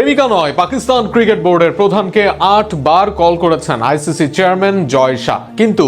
প্রেমিকা নয়, পাকিস্তান ক্রিকেট বোর্ডের প্রধানকে 8 বার কল করেছেন আইসিসি চেয়ারম্যান জয় শাহ, কিন্তু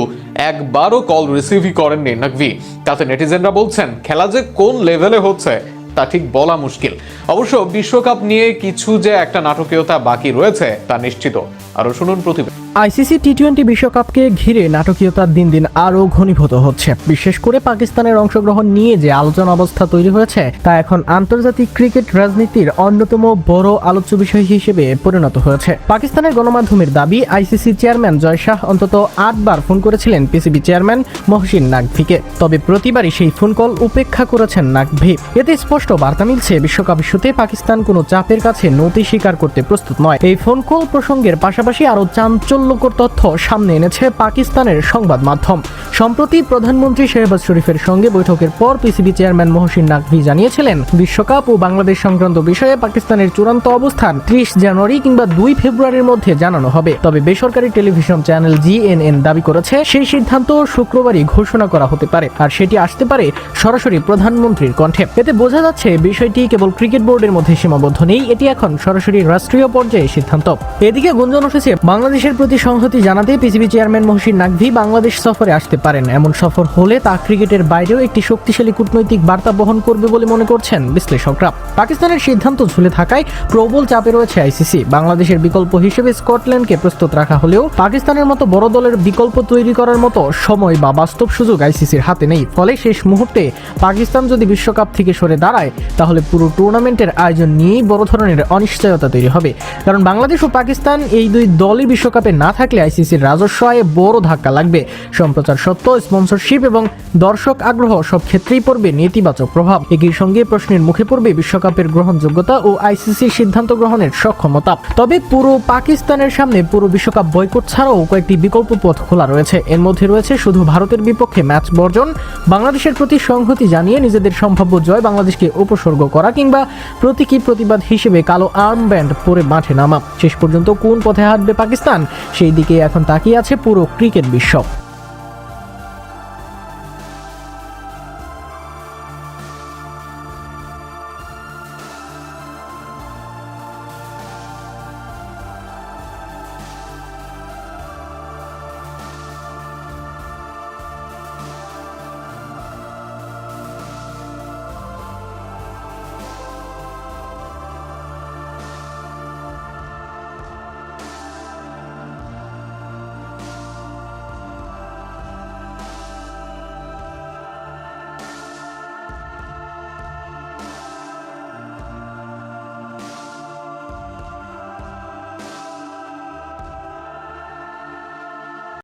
একবারও কল রিসিভই করেননি নাকভি। তাতে নেটিজেনরা বলছেন খেলা যে কোন লেভেলে হচ্ছে তা ঠিক বলা মুশকিল। অবশ্য বিশ্বকাপ নিয়ে কিছু যে একটা নাটকীয়তা বাকি রয়েছে তা নিশ্চিত। আরো শুনুন প্রতিবেদন। আইসিসি টি-20 বিশ্বকাপকে ঘিরে নাটকীয়তা দিন দিন আরও ঘনীভূত হচ্ছে। বিশেষ করে পাকিস্তানের অংশগ্রহণ নিয়ে যে আলোচনা অবস্থা তৈরি হয়েছে তা এখন আন্তর্জাতিক ক্রিকেট রাজনীতির অন্যতম বড় আলোচ্য বিষয় হিসেবে পরিণত হয়েছে। পাকিস্তানের গণমাধ্যমের দাবি, আইসিসি চেয়ারম্যান জয় শাহ অন্তত 8 বার ফোন করেছিলেন পিসিবি চেয়ারম্যান মহসিন নাকভিকে, তবে প্রতিবারই সেই ফোন কল উপেক্ষা করেছেন নাকভি। এতে স্পষ্ট বার্তা মিলছে, বিশ্বকাপ ইস্যুতে পাকিস্তান কোনো চাপের কাছে নতি স্বীকার করতে প্রস্তুত নয়। এই ফোন কল প্রসঙ্গের পাশাপাশি আরও চাঞ্চল্যকর তথ্য সামনে এনেছে পাকিস্তানের সংবাদ মাধ্যম। সম্প্রতি প্রধানমন্ত্রী শেহবাজ শরীফের সঙ্গে বৈঠকের পর পিসিবি চেয়ারম্যান মহসিন নাকভি জানিয়েছিলেন, বিশ্বকাপ ও বাংলাদেশ সংক্রান্ত বিষয়ে পাকিস্তানের চূড়ান্ত অবস্থান 30 জানুয়ারি কিংবা 2 ফেব্রুয়ারির মধ্যে জানানো হবে। তবে বেসরকারি টেলিভিশন চ্যানেল জিএনএন দাবি করেছে, সেই সিদ্ধান্ত শুক্রবারই ঘোষণা করা হতে পারে, আর সেটি আসতে পারে সরাসরি প্রধানমন্ত্রীর কণ্ঠে। এতে বোঝা যাচ্ছে বিষয়টি কেবল ক্রিকেট বোর্ডের মধ্যে সীমাবদ্ধ নেই, এটি এখন সরাসরি রাষ্ট্রীয় পর্যায়ে সিদ্ধান্ত। এদিকে গুঞ্জন উঠেছে, বাংলাদেশের প্রতি সংহতি জানাতে পিসিবি চেয়ারম্যান মহসিন নাকভি বাংলাদেশ সফরে আসতে পারেন। এমন সফর হলে তা ক্রিকেটের বাইরেও একটি শক্তিশালী কূটনৈতিক বার্তা বহন করবে বলে মনে করছেন বিশ্লেষকরা। পাকিস্তানের সিদ্ধান্ত ঝুলে থাকায় প্রবল চাপে রয়েছে আইসিসি। বাংলাদেশের বিকল্প হিসেবে স্কটল্যান্ডকে প্রস্তুত রাখা হলেও পাকিস্তানের মতো বড় দলের বিকল্প তৈরি করার মতো সময় বা বাস্তব সুযোগ আইসিসির হাতে নেই। ফলে শেষ মুহূর্তে পাকিস্তান যদি বিশ্বকাপ থেকে সরে দাঁড়ায়, তাহলে পুরো টুর্নামেন্টের আয়োজন নিয়েই বড় ধরনের অনিশ্চয়তা তৈরি হবে। কারণ বাংলাদেশ ও পাকিস্তান এই দুই দলই বিশ্বকাপে না থাকলে আইসিসির রাজস্ব আয়ে বড় ধাক্কা লাগবে। সম্প্রচার সত্ত্ব, স্পন্সরশিপ এবং দর্শক আগ্রহ সব ক্ষেত্রেই পড়বে নেতিবাচক প্রভাব। একই সঙ্গে প্রশ্নের মুখে পড়বে বিশ্বকাপের গ্রহণযোগ্যতা ও আইসিসির সিদ্ধান্ত গ্রহণের সক্ষমতা। তবে পুরো পাকিস্তানের সামনে পুরো বিশ্বকাপ বয়কট ছাড়াও কয়েকটি বিকল্প পথ খোলা রয়েছে। এর মধ্যে রয়েছে শুধু ভারতের বিপক্ষে ম্যাচ বর্জন, বাংলাদেশের প্রতি সংহতি জানিয়ে নিজেদের সম্ভাব্য জয় বাংলাদেশকে উপসর্গ করা, কিংবা প্রতীকী প্রতিবাদ হিসেবে কালো আর্মব্যান্ড পরে মাঠে নামা। শেষ পর্যন্ত কোন পথে হাঁটবে পাকিস্তান, সেই দিকে এখন তাকিয়ে আছে পুরো ক্রিকেট বিশ্ব।